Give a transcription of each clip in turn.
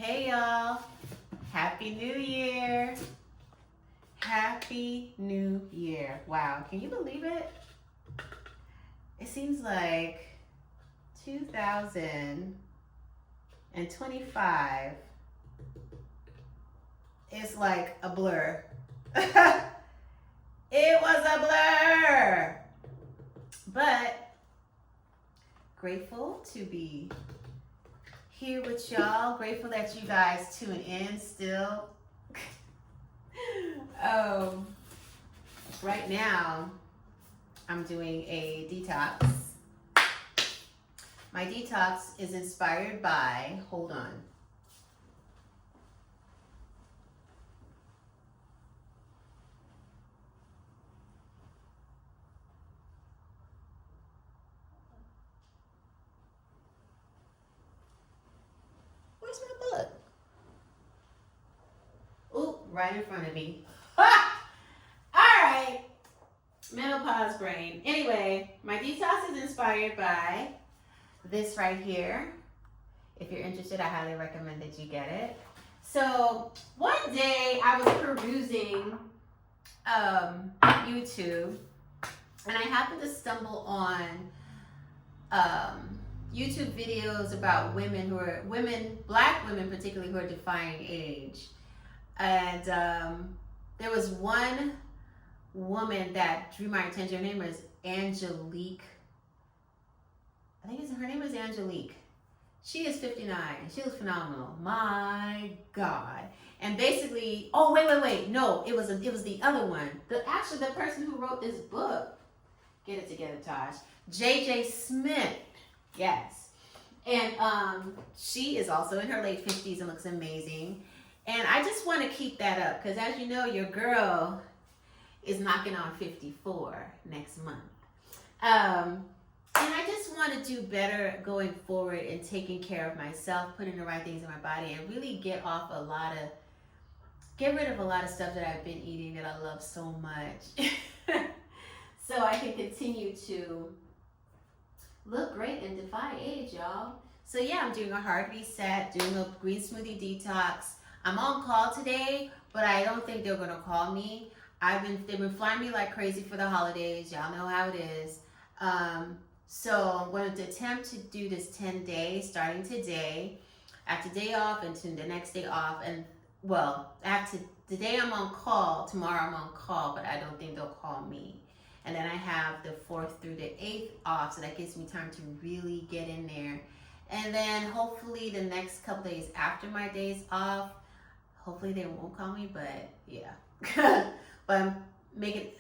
Hey y'all, Happy New Year. Happy New Year. Wow, can you believe it? It seems like 2025 is like a blur. It was a blur. But grateful to be here with y'all. Grateful that you guys tune in still. Right now, I'm doing a detox. My detox is inspired by, hold on. Where's my book? Ooh, right in front of me. Alright. Menopause brain. Anyway, my detox is inspired by this right here. If you're interested, I highly recommend that you get it. So one day I was perusing YouTube, and I happened to stumble on YouTube videos about black women particularly, who are defying age. And there was one woman that drew my attention. Her name was Angelique. I think her name is Angelique. She is 59. She looks phenomenal. My God. And basically, oh wait. No, it was the other one. The person who wrote this book. Get it together, Tosh. J.J. Smith. Yes. And she is also in her late 50s and looks amazing. And I just want to keep that up because, as you know, your girl is knocking on 54 next month. And I just want to do better going forward in taking care of myself, putting the right things in my body, and really get rid of a lot of stuff that I've been eating that I love so much. So I can continue to look great and defy age, y'all. So yeah, I'm doing a hard reset, doing a green smoothie detox. I'm on call today, but I don't think they're gonna call me. They've been flying me like crazy for the holidays. Y'all know how it is. So I'm going to attempt to do this 10 days starting today. After day off and to the next day off. And well, today I'm on call. Tomorrow I'm on call, but I don't think they'll call me. And then I have the 4th through the 8th off, so that gives me time to really get in there. And then hopefully the next couple days after my days off, hopefully they won't call me, but yeah. But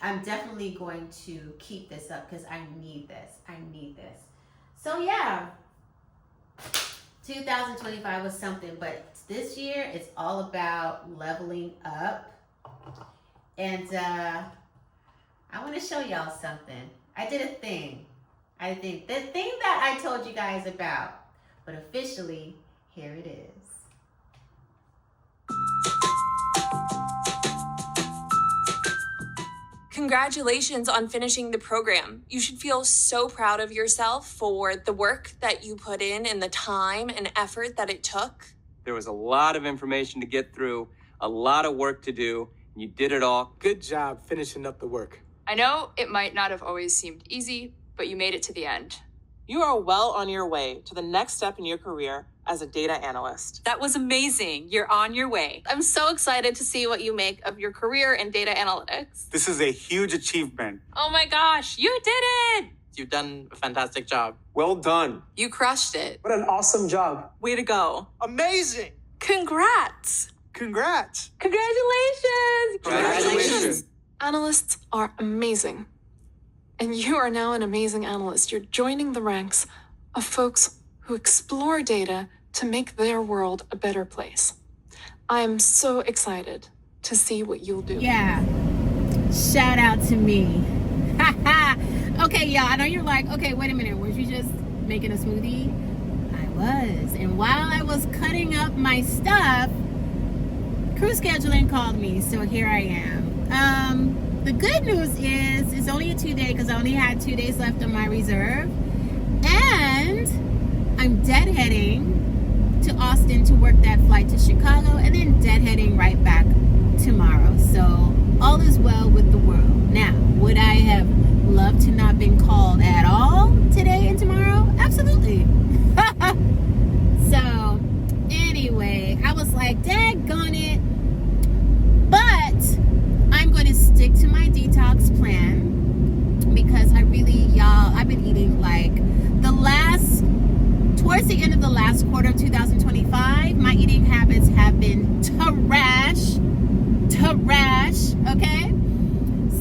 I'm definitely going to keep this up because I need this. So yeah, 2025 was something, but this year it's all about leveling up. And I want to show y'all something. I did a thing. The thing that I told you guys about, but officially, here it is. Congratulations on finishing the program. You should feel so proud of yourself for the work that you put in and the time and effort that it took. There was a lot of information to get through, a lot of work to do, and you did it all. Good job finishing up the work. I know it might not have always seemed easy, but you made it to the end. You are well on your way to the next step in your career as a data analyst. That was amazing. You're on your way. I'm so excited to see what you make of your career in data analytics. This is a huge achievement. Oh my gosh, you did it! You've done a fantastic job. Well done. You crushed it. What an awesome job. Way to go. Amazing. Congrats! Congrats. Congratulations! Analysts are amazing. And you are now an amazing analyst. You're joining the ranks of folks who explore data to make their world a better place. I am so excited to see what you'll do. Yeah. Shout out to me. Okay, y'all, I know you're like, okay, wait a minute. Was you just making a smoothie? I was. And while I was cutting up my stuff, Crew Scheduling called me. So here I am. The good news is it's only a 2-day because I only had 2 days left on my reserve. And I'm deadheading to Austin to work that flight to Chicago, and then deadheading right back tomorrow. So all is well with the world. Now, would I have loved to not been called at all today and tomorrow? Absolutely. So anyway, I was like, daggone it. But I'm going to stick to my detox plan because I've been eating like towards the end of the last quarter of 2025, my eating habits have been trash, okay?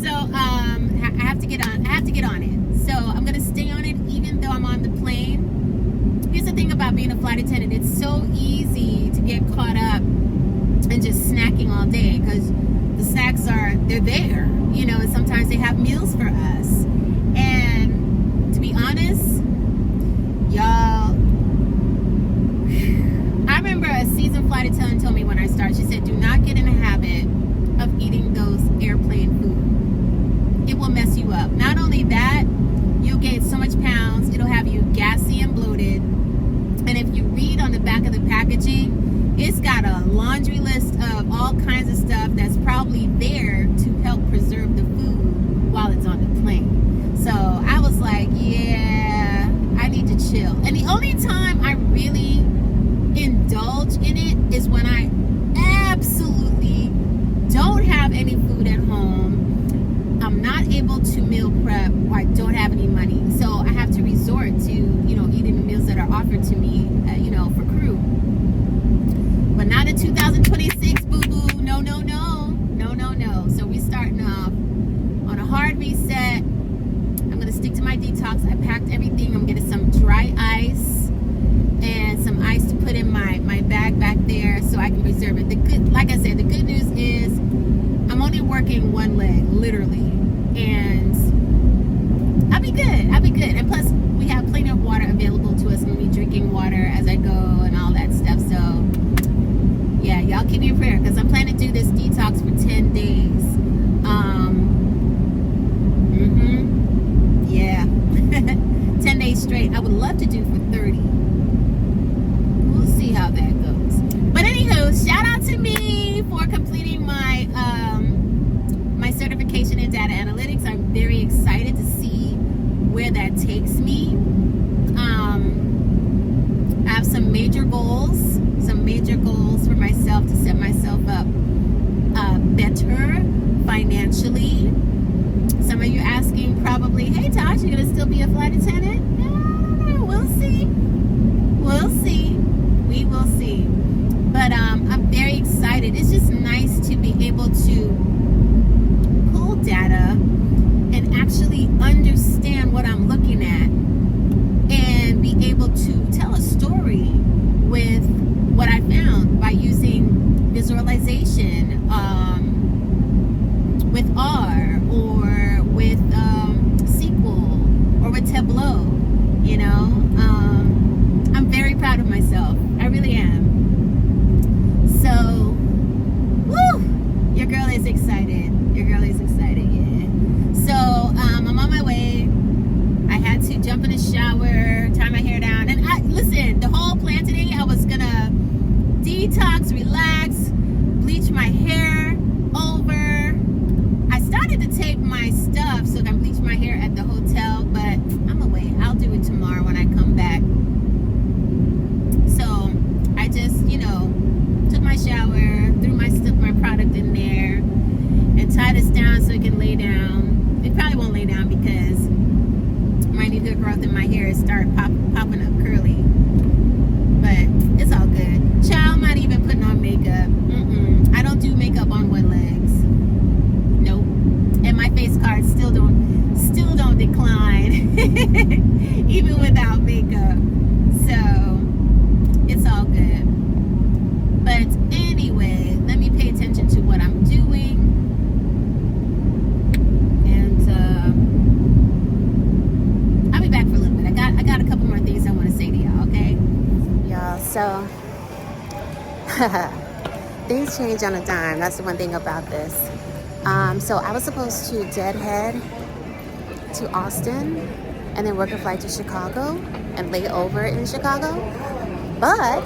So I have to get on it. So I'm gonna stay on it even though I'm on the plane. Here's the thing about being a flight attendant, it's so easy to get caught up and just snacking all day, because the snacks they're there, you know, and sometimes they have meals for us. And to be honest, y'all, I remember a seasoned flight attendant told me when I started, she said, do not get in a habit of eating those airplane food. It will mess you up. Not only that, you'll gain so much pounds, it'll have you gassy and bloated. And if you read on the back of the packaging, it's got a laundry list of all kinds of stuff that's probably there to help preserve the food while it's on the plane. So I was like, yeah, I need to chill. And the only time I really indulge in it is when I absolutely don't have any food at home. I'm not able to meal prep, or I don't have any money. So I have to resort to, you know, eating the meals that are offered to me, you know, for crew. But not in 2026, boo-boo. No. So we're starting off on a hard reset. I'm going to stick to my detox. I packed everything. I'm getting some dry ice and some ice to put in my bag back there so I can preserve it. Like I said, the good news is I'm only working one leg, literally. And I'll be good. And plus, we have plenty of water available to us when we're drinking water as I go and all that stuff. So yeah, y'all keep me in prayer because I'm planning to do this detox for 10 days. Yeah. 10 days straight. I would love to do for 30. We'll see how that goes. But anywho, shout out to me for completing my my certification in data analytics. I'm very excited to see where that takes me. I have some major goals for myself to set myself up better financially. Some of you asking probably, hey Tosh, you gonna still be a flight attendant? I don't know. We'll see. We will see. But I'm very excited. It's just nice to be able to pull data and actually understand what I'm looking at and be able to tell a story with what I found by using visualization with R or with SQL or with Tableau, you know. I'm very proud of myself. I really am. So, woo! Your girl is excited, yeah. So, I'm on my way. I had to jump in the shower, tie my hair down. And listen, the whole plan today, I was gonna detox, relax, bleach my hair over. I started to tape my stuff so I can bleach my hair at the hotel, but I'm gonna wait. I'll do it tomorrow when I come back. So I just, you know, took my shower, threw my product in there, and tied this down so it can lay down. It probably won't lay down because my new hair growth in my hair is popping up curly. But it's all good. Child, I'm not even putting on makeup. I don't do makeup on one legs. Nope. And my face cards still don't decline even without makeup. So it's all good. But anyway, let me pay attention to what I'm doing. And I'll be back for a little bit. I got a couple more things I want to say to y'all, okay? Y'all, so things change on a dime. That's the one thing about this. So I was supposed to deadhead to Austin and then work a flight to Chicago and lay over in Chicago. But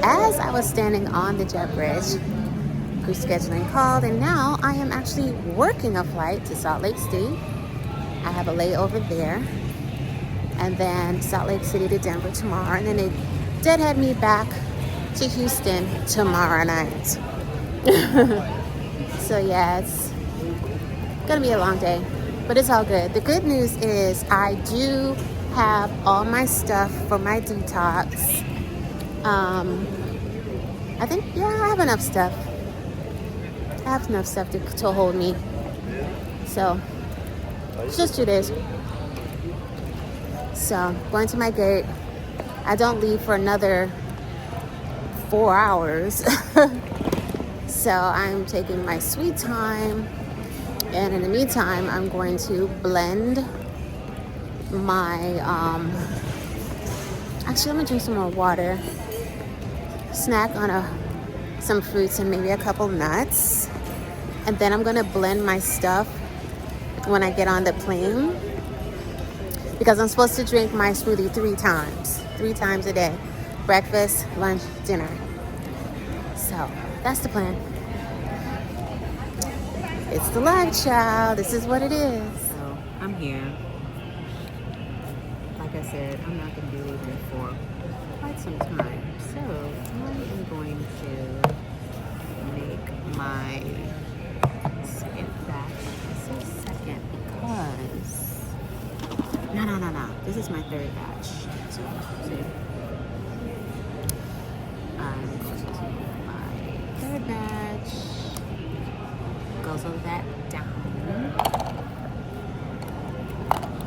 as I was standing on the jet bridge, crew scheduling called, and now I am actually working a flight to Salt Lake City. I have a layover there, and then Salt Lake City to Denver tomorrow, and then they deadhead me back to Houston tomorrow night. So yeah, it's gonna be a long day, but it's all good. The good news is I do have all my stuff for my detox. I think, yeah, I have enough stuff. I have enough stuff to hold me. So it's just 2 days. So going to my gate. I don't leave for another 4 hours. So I'm taking my sweet time, and in the meantime I'm going to blend my actually, I'm gonna drink some more water, snack on some fruits and maybe a couple nuts, and then I'm gonna blend my stuff when I get on the plane, because I'm supposed to drink my smoothie 3 times a day: breakfast, lunch, dinner. So that's the plan. It's the life, child. This is what it is. So I'm here. Like I said, I'm not going to be leaving for quite some time. So I am going to make my second batch. I say second because... No. This is my third batch. So see, I'm going to make my third batch. Guzzle that down.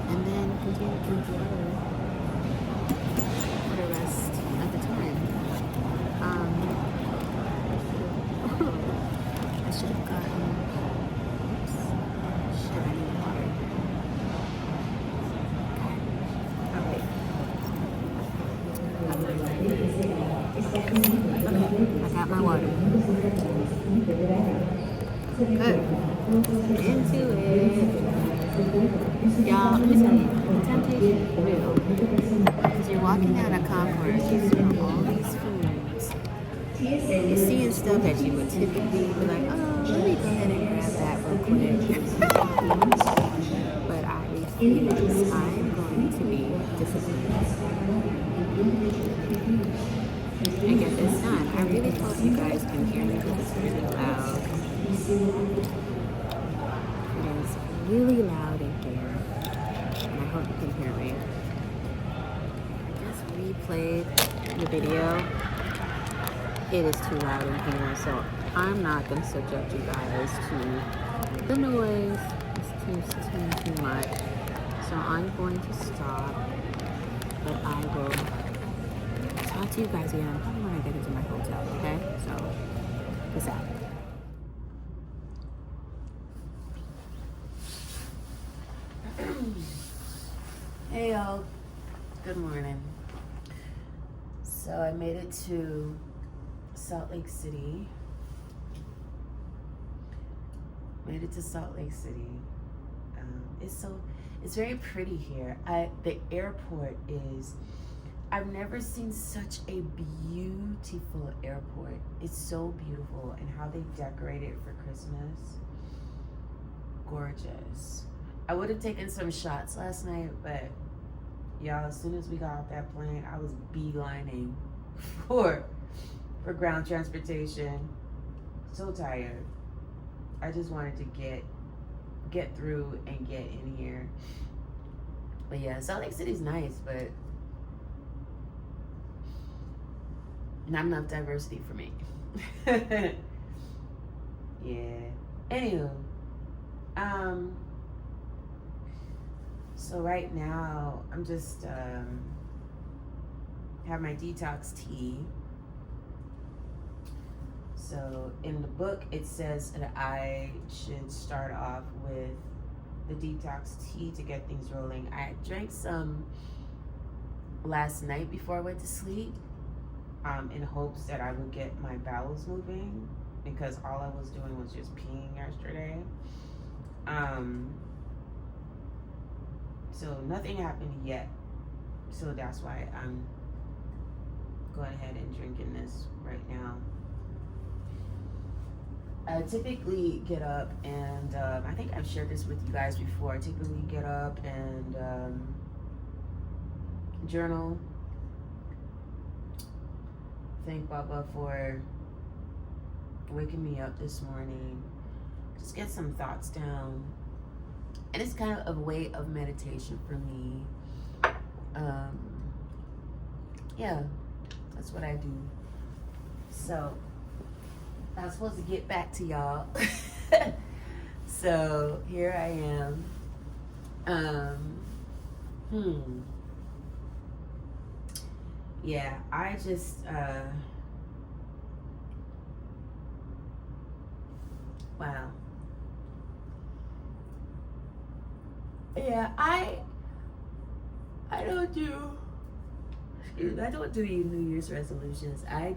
And then continue to drink water for the rest of the time. I should have gotten, oops, shit, I need water. Okay, I got my water. Good. Into it. Y'all, let me tell you, the temptation is real. Because you're walking down a concourse, you see all these foods, and you're seeing stuff that you would typically be like, oh, let me go ahead and grab that real quick. But I refuse. I am going to be disciplined and get this done. I really hope you guys can hear me because it's really loud. It is really loud in here, and I hope you can hear me. I just replayed the video. It is too loud in here, so I'm not going to subject you guys to the noise. It's too much. So I'm going to stop, but I will talk to you guys again probably when I get into my hotel, okay? So, peace out. Hey y'all, good morning. So I made it to Salt Lake City. It's very pretty here. The airport is, I've never seen such a beautiful airport. It's so beautiful, and how they decorate it for Christmas. Gorgeous. I would have taken some shots last night, but y'all, as soon as we got off that plane, I was beelining for ground transportation. So tired. I just wanted to get through and get in here. But yeah, Salt Lake City's nice, but not enough diversity for me. Yeah. Anywho, so right now I'm just have my detox tea. So in the book it says that I should start off with the detox tea to get things rolling. I drank some last night before I went to sleep, in hopes that I would get my bowels moving, because all I was doing was just peeing yesterday. So nothing happened yet. So that's why I'm going ahead and drinking this right now. I typically get up and I think I've shared this with you guys before. I typically get up and journal. Thank Baba for waking me up this morning. Just get some thoughts down. And it's kind of a way of meditation for me. Yeah, that's what I do. So I was supposed to get back to y'all. So here I am. Yeah, I just wow. Yeah, I don't do New Year's resolutions. I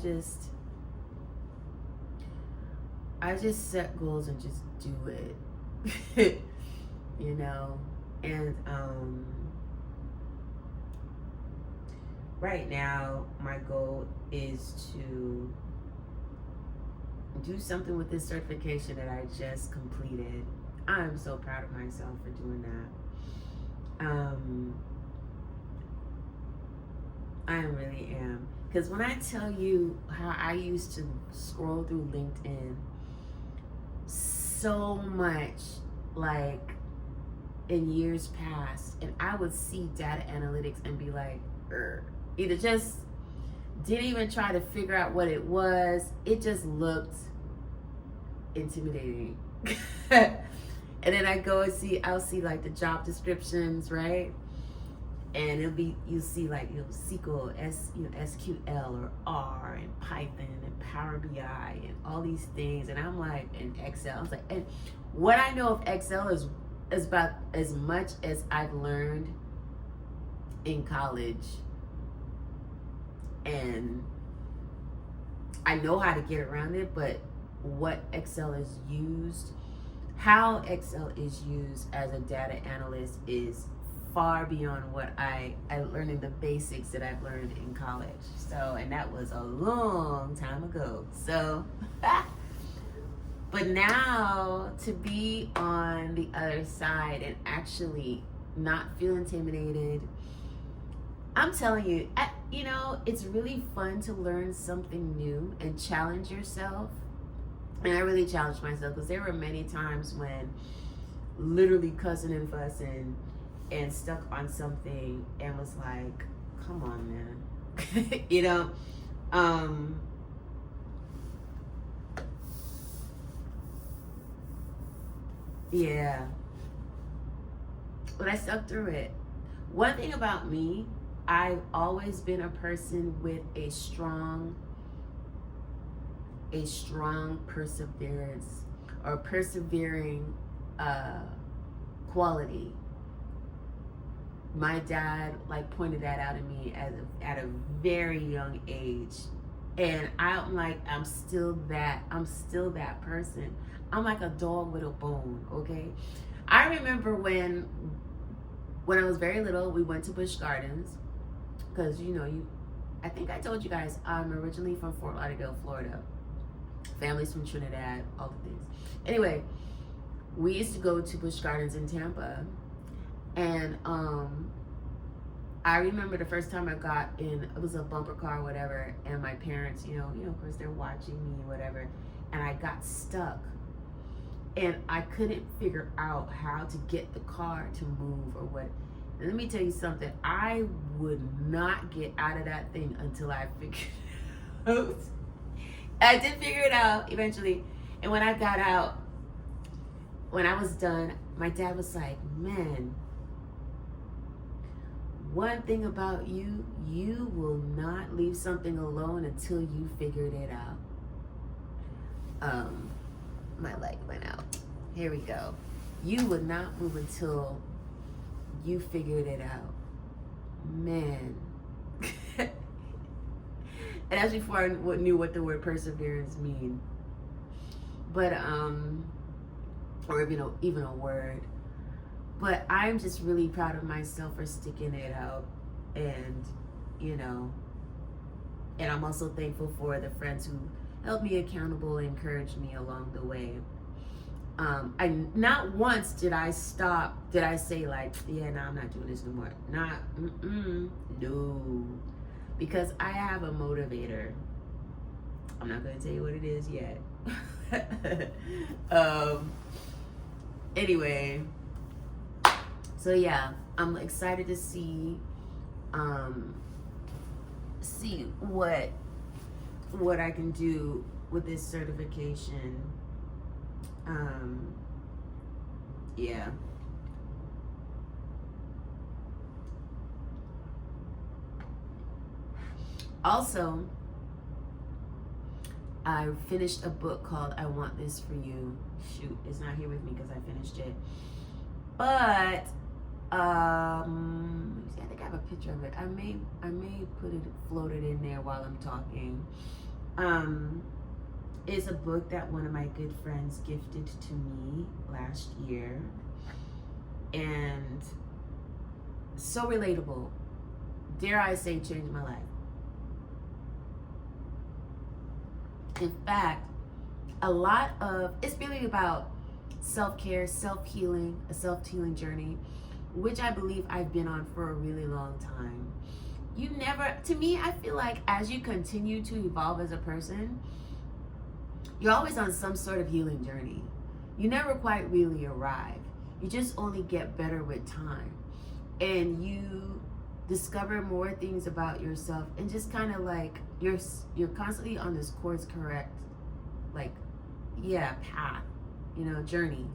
just set goals and just do it. You know, and right now my goal is to do something with this certification that I just completed. I'm so proud of myself for doing that. I really am. Because when I tell you how I used to scroll through LinkedIn so much, like in years past, and I would see data analytics and be like, either just didn't even try to figure out what it was. It just looked intimidating. And then I go and I'll see like the job descriptions, right? And you'll see like, SQL, SQL or R and Python and Power BI and all these things. And I'm like, and Excel. I was like, and what I know of Excel is about as much as I've learned in college. And I know how to get around it, but what Excel is used, how Excel is used as a data analyst is far beyond what I learned in the basics that I've learned in college. So, and that was a long time ago. So, but now to be on the other side and actually not feel intimidated, I'm telling you, it's really fun to learn something new and challenge yourself. And I really challenged myself because there were many times when literally cussing and fussing and stuck on something and was like, come on, man. Yeah. But I stuck through it. One thing about me, I've always been a person with a strong perseverance or persevering quality. My dad pointed that out in me at a very young age, and I'm still that person. I'm like a dog with a bone. Okay, I remember when I was very little, we went to Busch Gardens because I think I told you guys I'm originally from Fort Lauderdale, Florida. Family's from Trinidad, all the things. Anyway, we used to go to Busch Gardens in Tampa, and I remember the first time I got in, it was a bumper car or whatever, and my parents, of course they're watching me, whatever, and I got stuck. And I couldn't figure out how to get the car to move or what. And let me tell you something, I would not get out of that thing until I figured it out. I did figure it out eventually. And when I got out, when I was done, my dad was like, man, one thing about you, you will not leave something alone until you figured it out. My light went out. Here we go. You would not move until you figured it out. Man. And that's before I knew what the word perseverance mean. But, or even a word. But I'm just really proud of myself for sticking it out and, And I'm also thankful for the friends who helped me accountable and encouraged me along the way. I not once did I say like, yeah, no, I'm not doing this no more. No, because I have a motivator. I'm not going to tell you what it is yet. Anyway, so yeah, I'm excited to see what I can do with this certification. Yeah. Also, I finished a book called I Want This For You. Shoot, it's not here with me because I finished it. But let me see, I think I have a picture of it. I may float it in there while I'm talking. It's a book that one of my good friends gifted to me last year. And so relatable. Dare I say, changed my life. In fact, it's really about self-care, self-healing, a self-healing journey, which I believe I've been on for a really long time. To me, I feel like as you continue to evolve as a person, you're always on some sort of healing journey. You never quite really arrive. You just only get better with time. And you discover more things about yourself, and just kind of like you're constantly on this course correct, path, journey.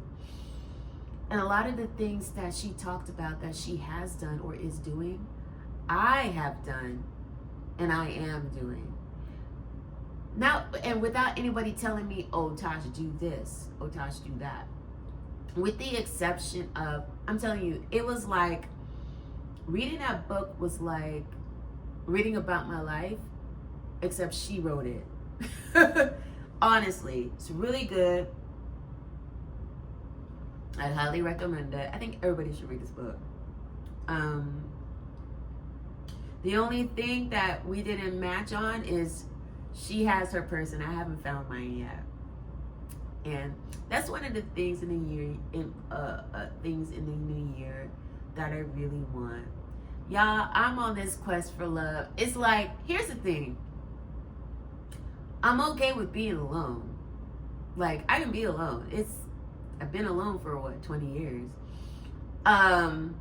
And a lot of the things that she talked about that she has done or is doing, I have done and I am doing. Now, and without anybody telling me, oh, Tosh, do this, oh, Tosh, do that. With the exception of, I'm telling you, it was like, reading that book was like reading about my life, except she wrote it. Honestly, it's really good. I'd highly recommend it. I think everybody should read this book. The only thing that we didn't match on is she has her person. I haven't found mine yet. And that's one of the things in the year, things in the new year that I really want. Y'all, I'm on this quest for love. It's like, here's the thing. I'm okay with being alone. Like, I can be alone. I've been alone for 20 years. But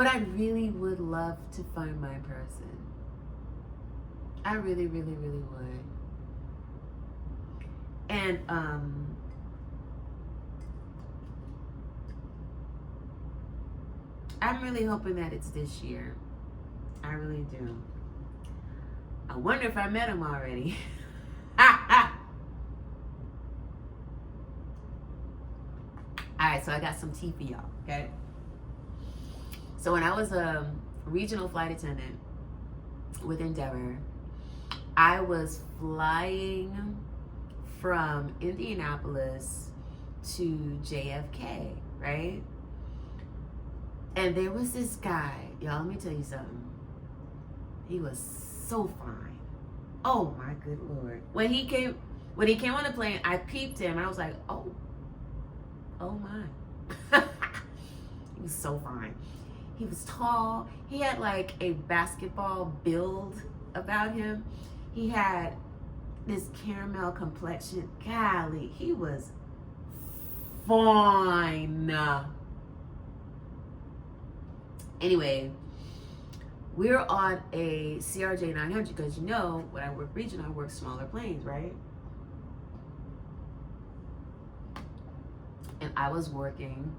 I really would love to find my person. I really, really, really would. And I'm really hoping that it's this year. I really do. I wonder if I met him already. Alright, so I got some tea for y'all, okay? So when I was a regional flight attendant with Endeavor, I was flying from Indianapolis to JFK, right? And there was this guy, y'all, let me tell you something. He was so fine. Oh my good Lord. When he came on the plane, I peeped him. I was like, oh my. He was so fine. He was tall. He had like a basketball build about him. He had this caramel complexion. Golly, he was fine. Anyway, we're on a CRJ 900 because when I work regional, I work smaller planes, right? And I was working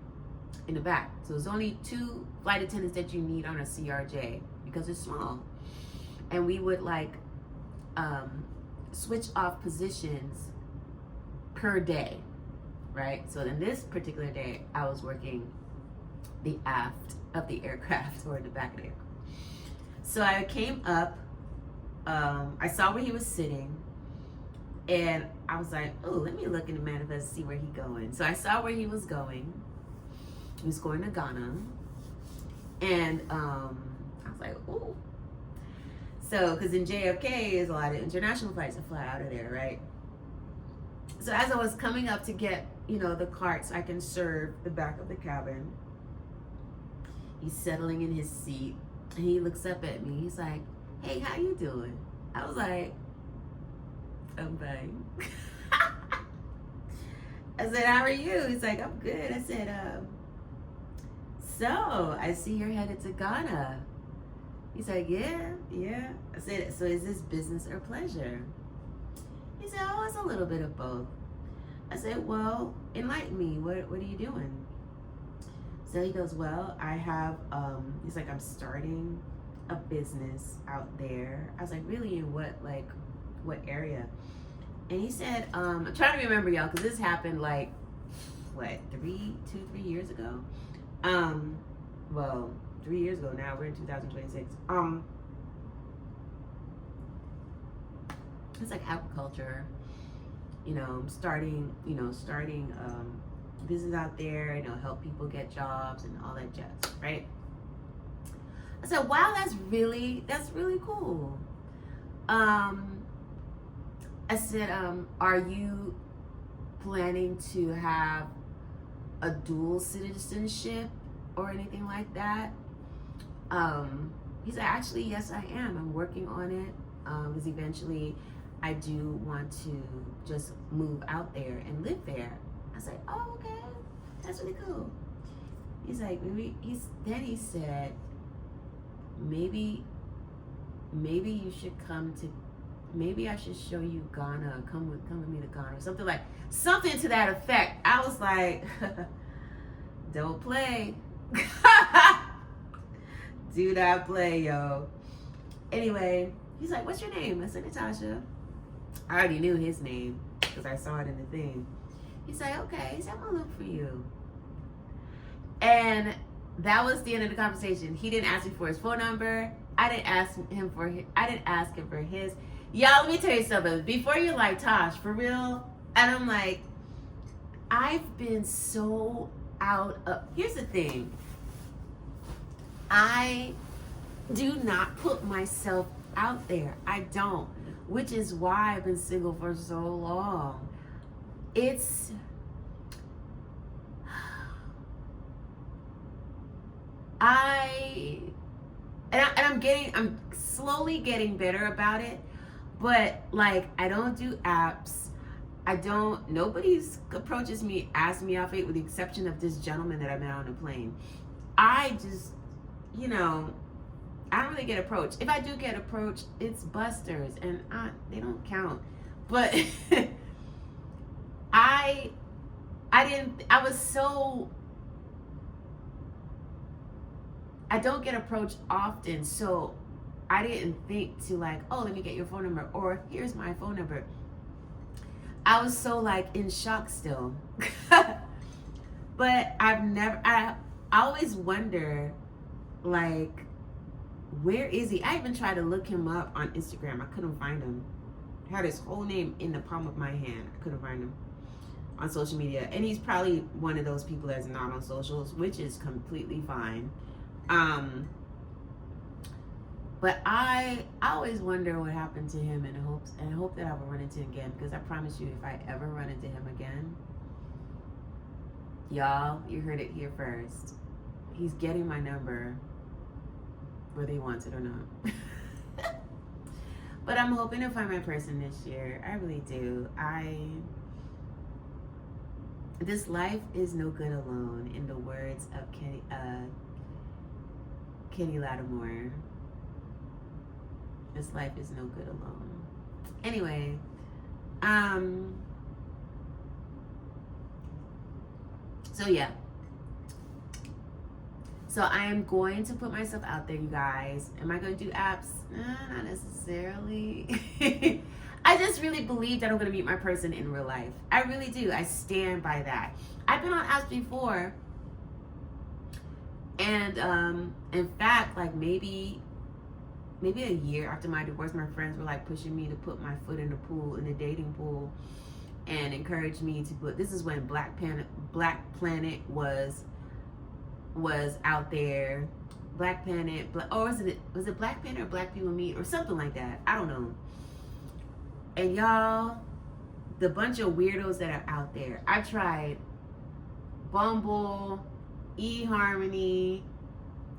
in the back. So there's only 2 flight attendants that you need on a CRJ because it's small. And we would switch off positions per day, right? So in this particular day, I was working the aft of the aircraft or the back of the aircraft. So I came up, I saw where he was sitting, and I was like, oh, let me look in the manifest and see where he's going. So I saw where he was going. He was going to Ghana. And I was like, oh. So, because in JFK is a lot of international flights that fly out of there, right? So as I was coming up to get, the cart so I can serve the back of the cabin, he's settling in his seat and he looks up at me. He's like, "Hey, how you doing?" I was like, "I'm fine." I said, "How are you?" He's like, "I'm good." I said, "So I see you're headed to Ghana." He's like, yeah. I said, "So is this business or pleasure?" He said, "Oh, it's a little bit of both." I said, "Well, enlighten me. What are you doing?" So he goes, "Well, I have," he's like, "I'm starting a business out there." I was like, "Really? In what area?" And he said, I'm trying to remember, y'all, because this happened 3 years ago. Well, 3 years ago now. We're in 2026. It's like agriculture. Starting business out there, help people get jobs and all that jazz, right? I said, "Wow, that's really cool." I said, "Are you planning to have a dual citizenship or anything like that?" He said, "Actually, yes, I am. I'm working on it, because eventually I do want to just move out there and live there." I said, "Oh, okay, that's really cool." He's like, he said, maybe you should maybe I should show you Ghana. Come with me to Ghana," or something to that effect. I was like, "Don't play." Do not play, yo. Anyway, he's like, "What's your name?" I said, "Natasha." I already knew his name because I saw it in the thing. He's like, "Okay." He said, "I'm gonna look for you." And that was the end of the conversation. He didn't ask me for his phone number. I didn't ask him for his. Y'all, let me tell you something. Before you're like, "Tosh, for real?" And I'm like, I've been so out of. Here's the thing. I do not put myself out there. I don't. Which is why I've been single for so long. I'm slowly getting better about it, but I don't do apps. Nobody's approaches me, asks me out for it, with the exception of this gentleman that I met on the plane. I just, I don't really get approached. If I do get approached, it's busters, and they don't count. But I don't get approached often, so I didn't think to "Oh, let me get your phone number," or "Here's my phone number." I was so in shock still. But I always wonder, where is he? I even tried to look him up on Instagram. I couldn't find him. I had his whole name in the palm of my hand. I couldn't find him on social media. And he's probably one of those people that's not on socials, which is completely fine. But I always wonder what happened to him, and I hope that I will run into him again, because I promise you, if I ever run into him again, y'all, you heard it here first. He's getting my number, whether he wants it or not. But I'm hoping to find my person this year. I really do. This life is no good alone, in the words of Kenny Lattimore. This life is no good alone. Anyway, so yeah. So I am going to put myself out there, you guys. Am I going to do apps? Not necessarily. I just really believe that I'm going to meet my person in real life. I really do. I stand by that. I've been on apps before. And in fact, maybe a year after my divorce, my friends were pushing me to put my foot in the dating pool, and encouraged me to put. This is when Black Planet was out there, Black Planet, or was it Black Planet or Black People Meet or something like that? I don't know. And y'all, the bunch of weirdos that are out there. I tried Bumble, eHarmony,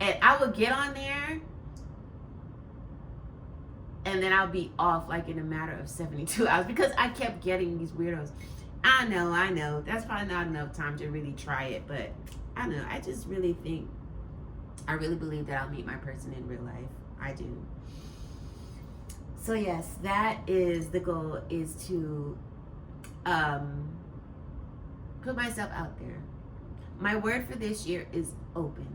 and I would get on there and then I'll be off like in a matter of 72 hours because I kept getting these weirdos. I know. That's probably not enough time to really try it, but I don't know. I just really think, I really believe that I'll meet my person in real life. I do. So yes, that is the goal, is to put myself out there. My word for this year is open.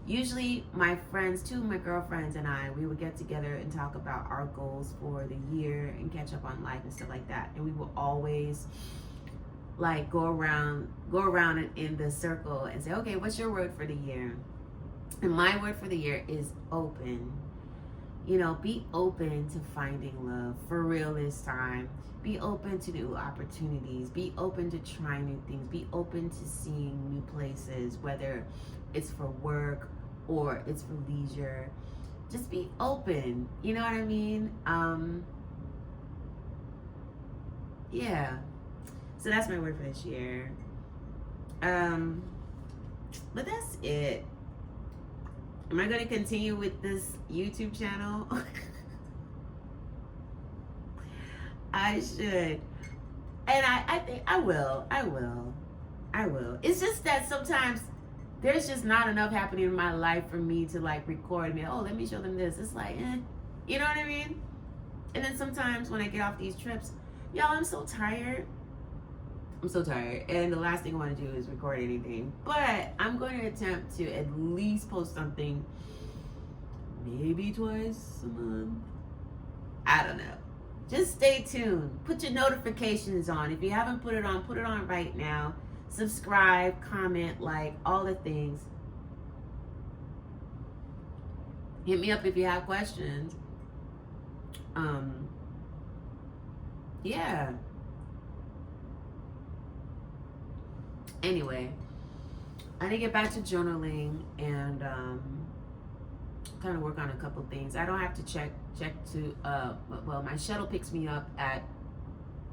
Usually my friends, two of my girlfriends and I, we would get together and talk about our goals for the year and catch up on life and stuff like that. And we will always like go around in the circle and say, okay, what's your word for the year? And my word for the year is open. You know, be open to finding love for real this time. Be open to new opportunities. Be open to trying new things. Be open to seeing new places, whether it's for work or it's for leisure. Just be open. You know what I mean? Yeah. So that's my word for this year. But that's it. Am I going to continue with this YouTube channel? I should. And I think I will. It's just that sometimes there's just not enough happening in my life for me to like record and, oh, let me show them this. It's like, you know what I mean? And then sometimes when I get off these trips, y'all, I'm so tired. And the last thing I want to do is record anything. But I'm going to attempt to at least post something maybe twice a month. I don't know. Just stay tuned. Put your notifications on. If you haven't put it on right now. Subscribe, comment, like, all the things. Hit me up if you have questions. Yeah. Anyway, I need to get back to journaling and kind of work on a couple things. I don't have to check to well, my shuttle picks me up at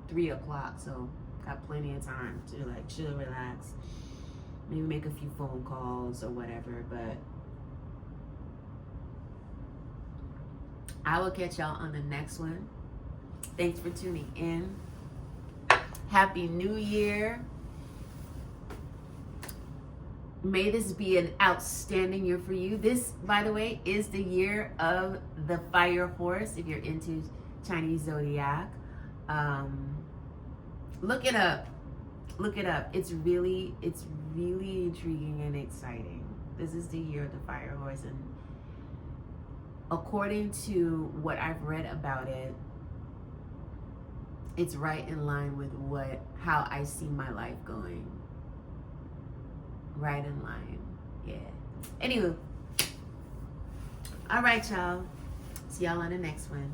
3 o'clock, so got plenty of time to like chill, relax, maybe make a few phone calls or whatever. But I will catch y'all on the next one. Thanks for tuning in. Happy New Year. May this be an outstanding year for you. This, by the way, is the year of the fire horse. If you're into Chinese zodiac, look it up. It's really intriguing and exciting. This is the year of the fire horse, and according to what I've read about it, it's right in line with how I see my life going. Right in line. Yeah. Anywho. All right, y'all. See y'all on the next one.